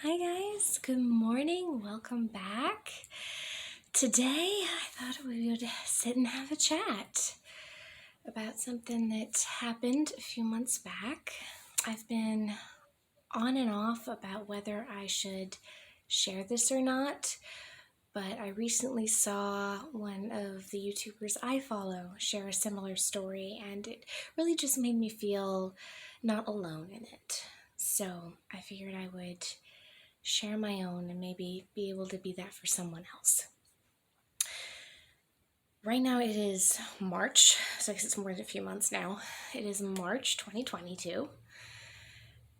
Hi guys, good morning, welcome back. Today I thought we would sit and have a chat about something that happened a few months back. I've been on and off about whether I should share this or not, but I recently saw one of the YouTubers I follow share a similar story, and it really just made me feel not alone in it. So I figured I would share my own and maybe be able to be that for someone else. Right now it is March, so I guess it's more than a few months now. It is March 2022.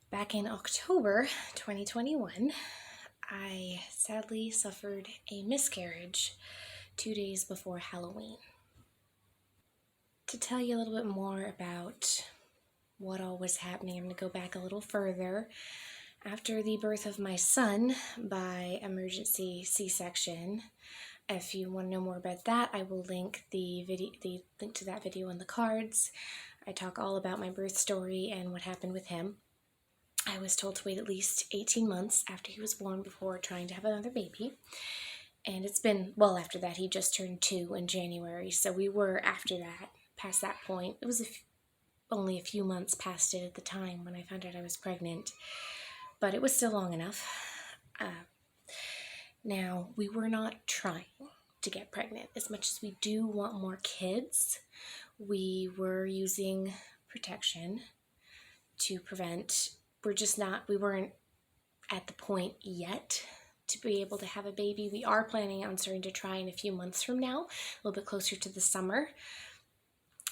Back in October 2021, I sadly suffered a miscarriage 2 days before Halloween. To tell you a little bit more about what all was happening, I'm going to go back a little further. After the birth of my son by emergency C-section, if you want to know more about that, I will link the link to that video in the cards. I talk all about my birth story and what happened with him. I was told to wait at least 18 months after he was born before trying to have another baby. And it's been well after that. He just turned 2 in January, so we were after that, past that point. It was only a few months past it at the time when I found out I was pregnant, but it was still long enough. Now, we were not trying to get pregnant. As much as we do want more kids, we were using protection to prevent. We weren't at the point yet to be able to have a baby. We are planning on starting to try in a few months from now, a little bit closer to the summer,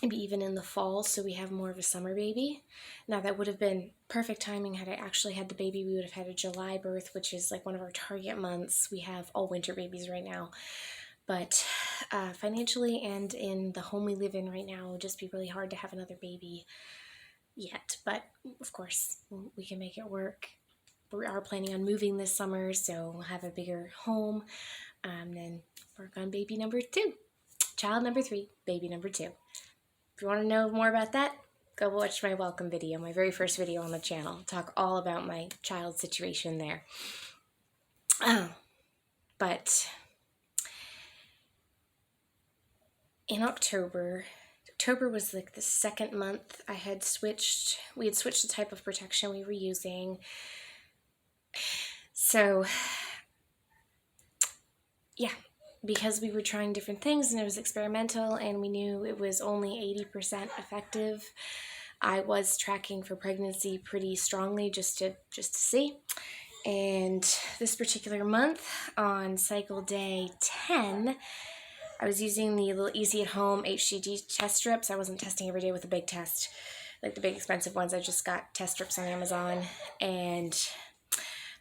maybe even in the fall, so we have more of a summer baby. Now, that would have been perfect timing. Had I actually had the baby, we would have had a July birth, which is like one of our target months. We have all winter babies right now. But financially and in the home we live in right now, it would just be really hard to have another baby yet. But of course, we can make it work. We are planning on moving this summer, so we'll have a bigger home. Then work on baby number 2. Child number 3, baby number 2. If you want to know more about that, go watch my welcome video, my very first video on the channel. I'll talk all about my child situation there. But in October was like the second month we had switched the type of protection we were using. So yeah, because we were trying different things and it was experimental and we knew it was only 80% effective, I was tracking for pregnancy pretty strongly just to see. And this particular month, on cycle day 10, I was using the little easy at home HCG test strips. I wasn't testing every day with a big test, like the big expensive ones. I just got test strips on Amazon, and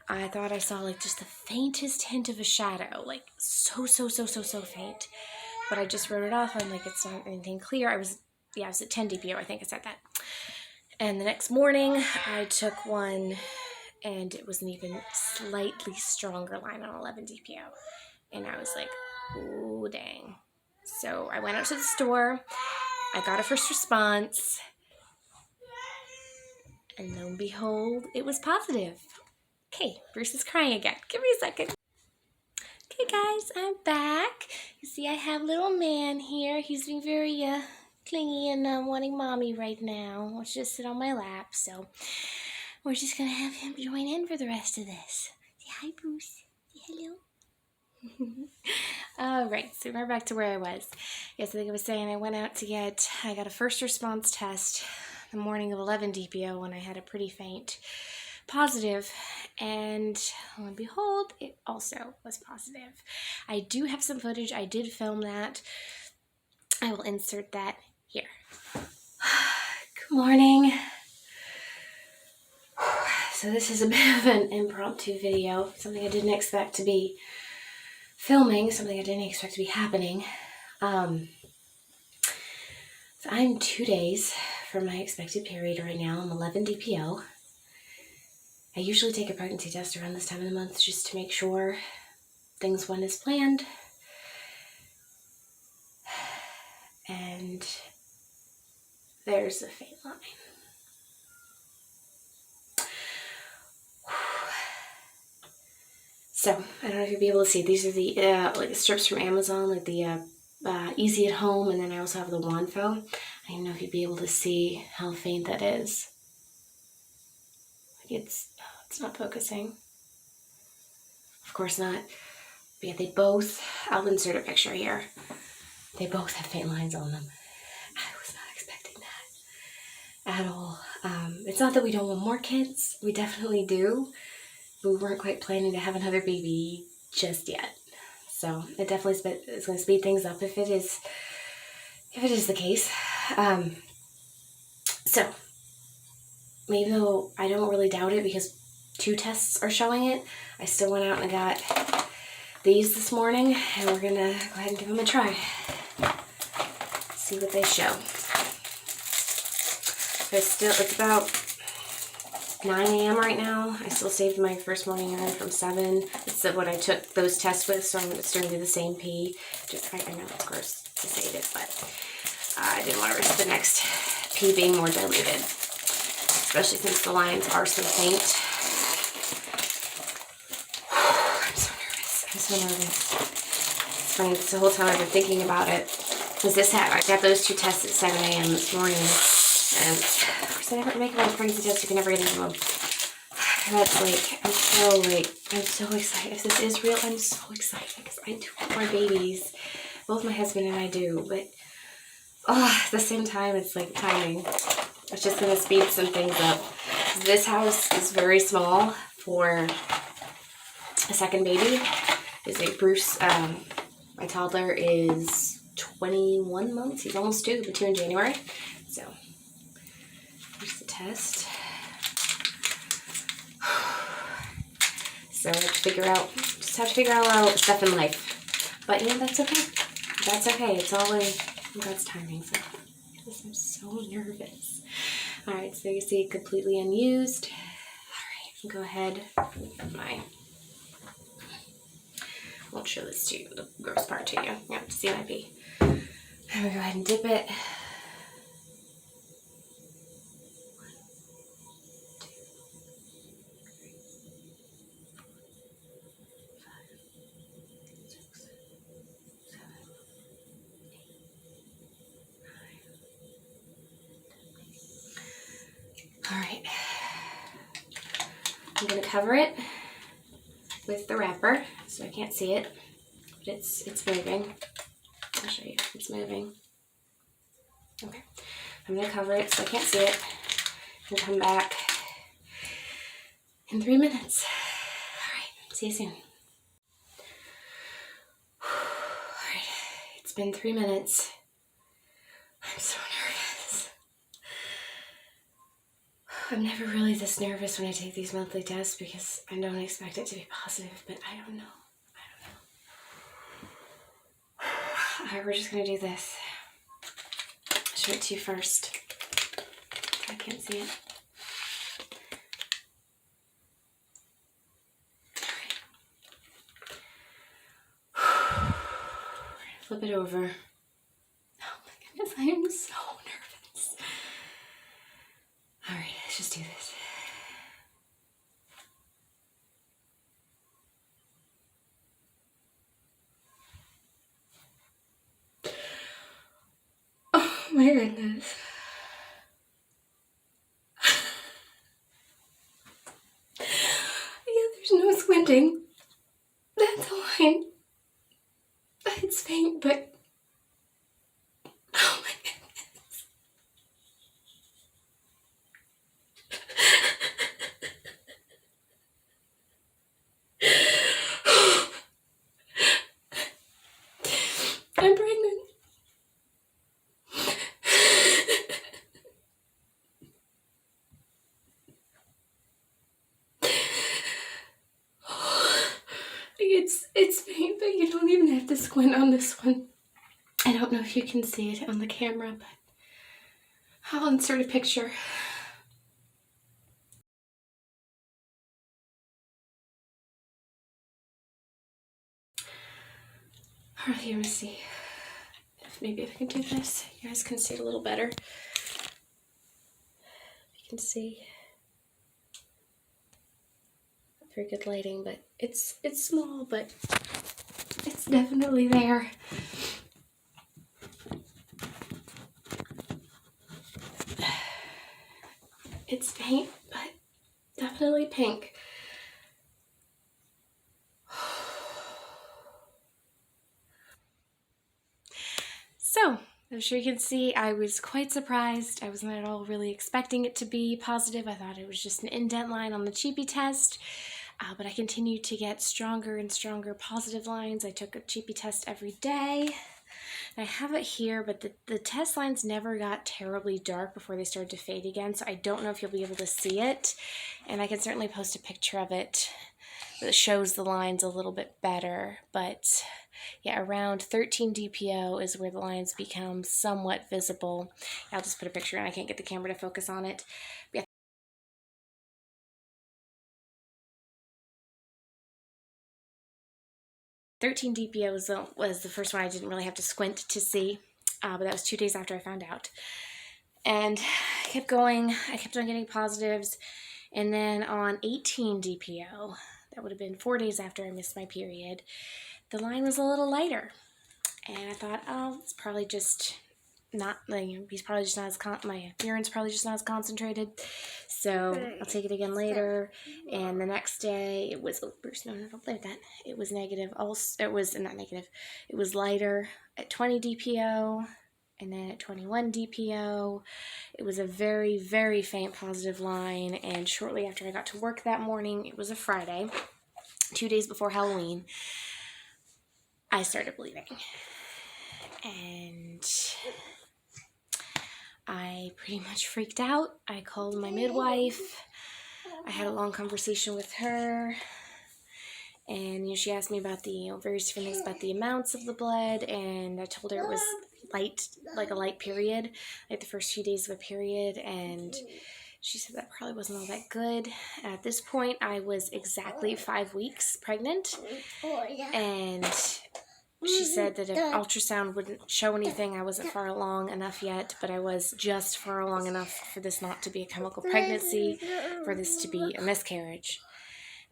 I thought I saw like just the faintest hint of a shadow, like so faint. But I just wrote it off. I'm like, it's not anything clear. I was at 10 DPO, I think I said that. And the next morning I took one and it was an even slightly stronger line on 11 DPO. And I was like, ooh, dang. So I went out to the store. I got a first response. And lo and behold, it was positive. Okay, Bruce is crying again. Give me a second. Okay, guys, I'm back. You see, I have little man here. He's being very clingy and wanting mommy right now. Wants to just sit on my lap. So we're just going to have him join in for the rest of this. Say hi, Bruce. Say hello. Alright, so we're back to where I was. Yes, I think I was saying I got a first response test the morning of 11 DPO when I had a pretty faint positive, and lo and behold, it also was positive. I do have some footage. I did film that. I will insert that here. Good morning. So this is a bit of an impromptu video, something I didn't expect to be filming, something I didn't expect to be happening. So I'm 2 days from my expected period right now. I'm 11 DPO. I usually take a pregnancy test around this time of the month just to make sure things went as planned. And there's a faint line. So, I don't know if you'll be able to see. These are the like strips from Amazon, like the Easy at Home, and then I also have the Wanfo. I don't know if you'd be able to see how faint that is. Like it's not focusing. Of course not. But yeah, they both, I'll insert a picture here. They both have faint lines on them. I was not expecting that at all. It's not that we don't want more kids. We definitely do. But we weren't quite planning to have another baby just yet. So it definitely is going to speed things up if it is the case. So even though I don't really doubt it because 2 tests are showing it, I still went out and got these this morning, and we're gonna go ahead and give them a try. See what they show. It's about 9 a.m. right now. I still saved my first morning urine from 7. It's what I took those tests with, so I'm still gonna do the same pee. I know it's gross to save it, but I didn't want to risk the next pee being more diluted, especially since the lines are so faint. I'm so nervous. It's funny, the whole time I've been thinking about it. I got those 2 tests at 7 a.m. this morning, and of course I never make a pregnancy test. You can never get into them. That's like, I'm so excited. If this is real, I'm so excited because I do want more babies. Both my husband and I do, but at the same time, it's like timing. It's just gonna speed some things up. This house is very small for a second baby. Is a Bruce, my toddler is 21 months. He's almost due, but 2 in January. So here's the test. So I have to figure out stuff in life. But you know, that's okay. That's okay. It's all in God's timing. So I'm so nervous. Alright, so you see completely unused. Alright, go ahead. Won't show this to you, the gross part to you. You have to see my pee. I'm gonna go ahead and dip it. 1, 2, 3, 4, 5, 6, 7, 8, 9. Alright. I'm gonna cover it with the wrapper so I can't see it. But it's moving. I'll show you. It's moving. Okay. I'm going to cover it so I can't see it and come back in 3 minutes. Alright, see you soon. Alright, it's been 3 minutes. I'm so nervous. I'm never really this nervous when I take these monthly tests because I don't expect it to be positive, but I don't know. Alright, we're just going to do this. I'll show it to you first. I can't see it. Alright. Flip it over. Oh my goodness, I am so nervous. Alright, let's just do this. Oh my goodness. Yeah, there's no squinting. That's a line. It's faint, but oh my goodness. I'm pregnant. It's faint, but you don't even have to squint on this one. I don't know if you can see it on the camera, but I'll insert a picture. Alright, here, let's see. Maybe if I can do this, you guys can see it a little better. You can see very good lighting, but it's small, but it's definitely there. It's faint, but definitely pink. So, I'm sure you can see I was quite surprised. I wasn't at all really expecting it to be positive. I thought it was just an indent line on the cheapie test, but I continued to get stronger and stronger positive lines. I took a cheapie test every day. I have it here, but the test lines never got terribly dark before they started to fade again, so I don't know if you'll be able to see it. And I can certainly post a picture of it that shows the lines a little bit better. But yeah, around 13 DPO is where the lines become somewhat visible. I'll just put a picture in. I can't get the camera to focus on it. But yeah, 13 DPO was the first one I didn't really have to squint to see, but that was 2 days after I found out. And I kept going. I kept on getting positives. And then on 18 DPO, that would have been 4 days after I missed my period, the line was a little lighter. And I thought, oh, it's probably just not, like, he's probably just not as, my urine's probably just not as concentrated. So I'll take it again later. And the next day, it was, oh, Bruce, no, don't play with that. It was negative. Also, it was not negative. It was lighter at 20 DPO. And then at 21 DPO, it was a very, very faint positive line. And shortly after I got to work that morning, it was a Friday, 2 days before Halloween, I started bleeding. And I pretty much freaked out. I called my midwife. I had a long conversation with her. And she asked me about the various different things about the amounts of the blood, and I told her it was light, like a light period, like the first few days of a period, and she said that probably wasn't all that good. At this point, I was exactly 5 weeks pregnant, and she said that if ultrasound wouldn't show anything, I wasn't far along enough yet, but I was just far along enough for this not to be a chemical pregnancy, for this to be a miscarriage.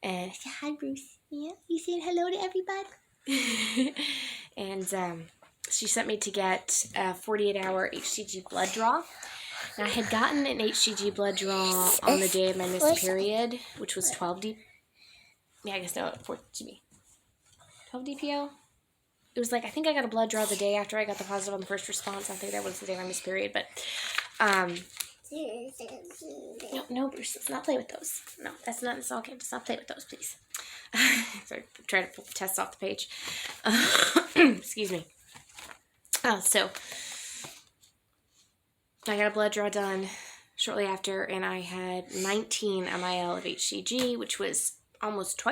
And hi, Bruce. Yeah, you saying hello to everybody? And she sent me to get a 48-hour HCG blood draw. And I had gotten an HCG blood draw on the day of my missed period, which was 12 D. Yeah, I guess no, 12 DPO. It was like, I think I got a blood draw the day after I got the positive on the first response. I think that was the day of my missed period, but no, Bruce, let's not play with those. No, that's okay. Let's not play with those, please. Sorry, try to pull the test off the page. Excuse me. So I got a blood draw done shortly after, and I had 19 MIL of HCG, which was almost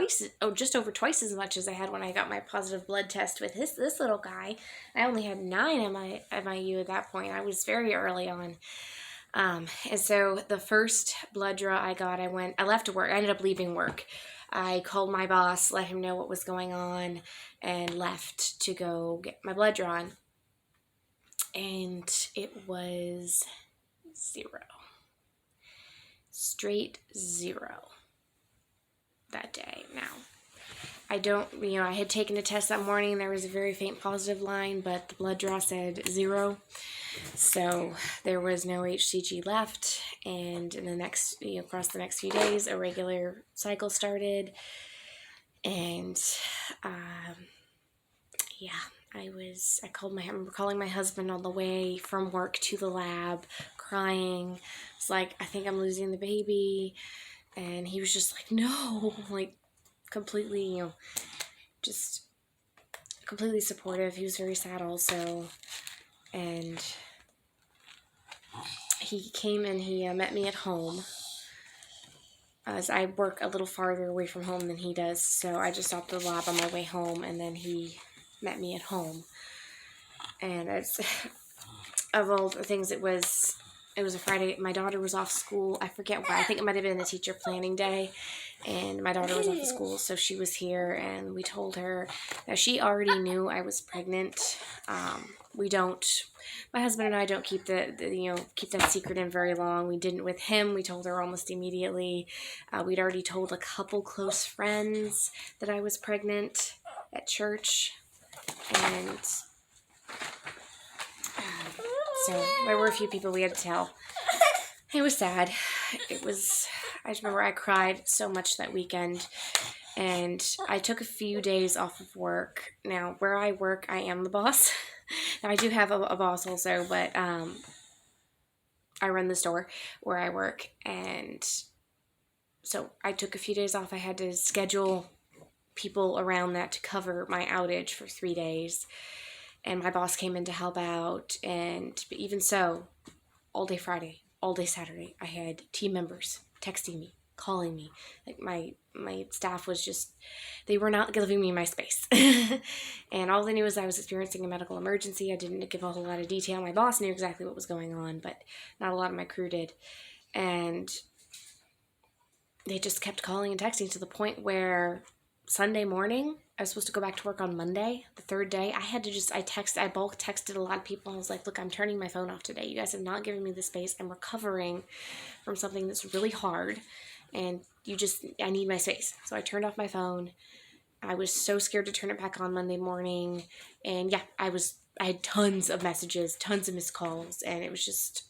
just over twice as much as I had when I got my positive blood test with this little guy. I only had 9 MIU at that point. I was very early on. And so the first blood draw I got, I left work. I ended up leaving work. I called my boss, let him know what was going on, and left to go get my blood drawn. And it was 0. Straight 0 that day. Now, I had taken a test that morning. There was a very faint positive line, but the blood draw said 0. So there was no HCG left, and in the next, across the next few days, a regular cycle started, and yeah, I remember calling my husband on the way from work to the lab, crying. It's like, I think I'm losing the baby, and he was just like, no, like completely, just completely supportive. He was very sad also, and he came and he met me at home, as I work a little farther away from home than he does, so I just stopped at the lab on my way home, and then he met me at home. And of all the things, it was a Friday. My daughter was off school. I forget why. I think it might have been the teacher planning day. and my daughter was off of school, so she was here, and we told her that she already knew I was pregnant. My husband and I don't keep keep that secret in very long. We didn't with him. We told her almost immediately. We'd already told a couple close friends that I was pregnant at church, and so there were a few people we had to tell. It was sad. I just remember I cried so much that weekend, and I took a few days off of work. Now, where I work, I am the boss. Now, I do have a boss also, but I run the store where I work, and so I took a few days off. I had to schedule people around that to cover my outage for 3 days, and my boss came in to help out, but even so, all day Friday, all day Saturday, I had team members texting me, calling me. Like my staff was just, they were not giving me my space. And all they knew was I was experiencing a medical emergency. I didn't give a whole lot of detail. My boss knew exactly what was going on, but not a lot of my crew did. And they just kept calling and texting to the point where Sunday morning, I was supposed to go back to work on Monday, the third day. I bulk texted a lot of people. I was like, look, I'm turning my phone off today. You guys have not given me the space. I'm recovering from something that's really hard, and I need my space. So I turned off my phone. I was so scared to turn it back on Monday morning. And yeah, I had tons of messages, tons of missed calls, and it was just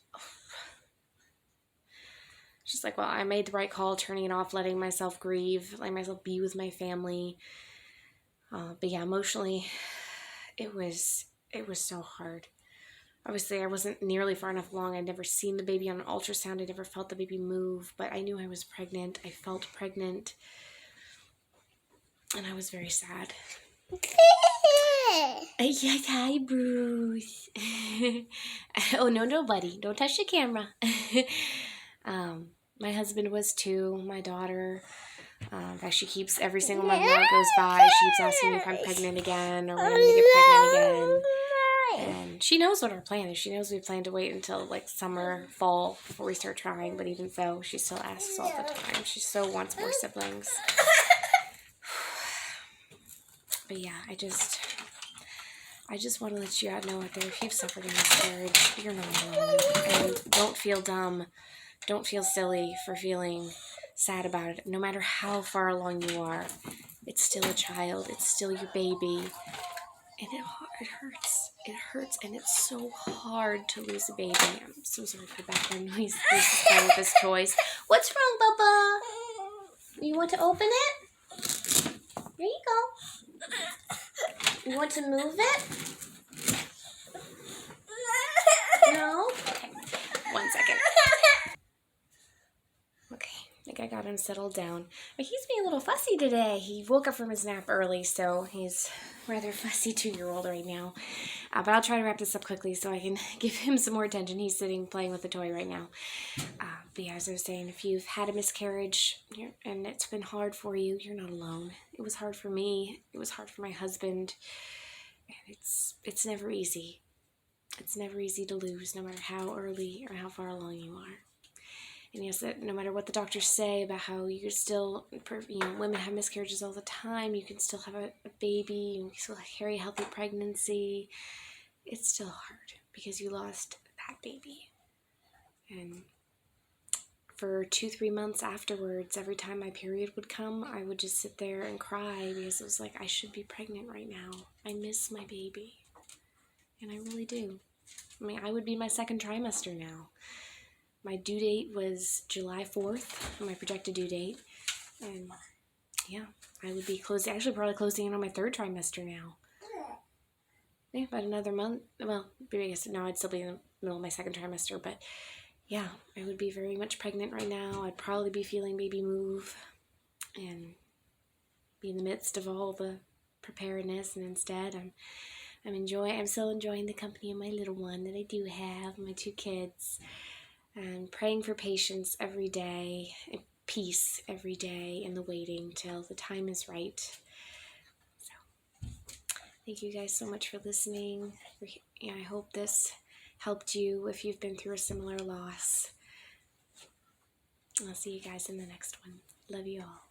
like, well, I made the right call, turning it off, letting myself grieve, letting myself be with my family. But yeah, emotionally, it was so hard. Obviously, I wasn't nearly far enough along. I'd never seen the baby on an ultrasound. I never felt the baby move, but I knew I was pregnant. I felt pregnant, and I was very sad. Yeah, hi, Bruce. Oh, no, buddy. Don't touch the camera. My husband was too. My daughter, she keeps, every single month that goes by, she keeps asking me if I'm pregnant again or when I'm going to get pregnant again. And she knows what our plan is. She knows we plan to wait until like summer, fall before we start trying. But even so, she still asks all the time. She so wants more siblings. But yeah, I just want to let you out know out there, if you've suffered a miscarriage, you're not alone. And don't feel dumb. Don't feel silly for feeling sad about it. No matter how far along you are, it's still a child. It's still your baby. And it hurts. It hurts, and it's so hard to lose a baby. I'm so sorry for the background noise. This is playing with his toys. What's wrong, Bubba? You want to open it? There you go. You want to move it? No? Okay. 1 second. Okay. I think I got him settled down. But he's being a little fussy today. He woke up from his nap early, so he's rather fussy 2-year-old right now. But I'll try to wrap this up quickly so I can give him some more attention. He's sitting playing with the toy right now. But yeah, as I was saying, if you've had a miscarriage and it's been hard for you, you're not alone. It was hard for me. It was hard for my husband. And it's never easy. It's never easy to lose, no matter how early or how far along you are. And yes, that no matter what the doctors say about how you can still, women have miscarriages all the time, you can still have a baby, you can still carry a healthy pregnancy, it's still hard because you lost that baby. And for 2-3 months afterwards, every time my period would come, I would just sit there and cry because it was like, I should be pregnant right now. I miss my baby. And I really do. I mean, I would be my 2nd trimester now. My due date was July 4th, my projected due date. And yeah, I would be probably closing in on my 3rd trimester now. Yeah, about another month. Well, I guess now I'd still be in the middle of my 2nd trimester, but yeah, I would be very much pregnant right now. I'd probably be feeling baby move and be in the midst of all the preparedness, and instead I'm still enjoying the company of my little one that I do have, my 2 kids. And praying for patience every day, and peace every day in the waiting till the time is right. So, thank you guys so much for listening. I hope this helped you if you've been through a similar loss. I'll see you guys in the next one. Love you all.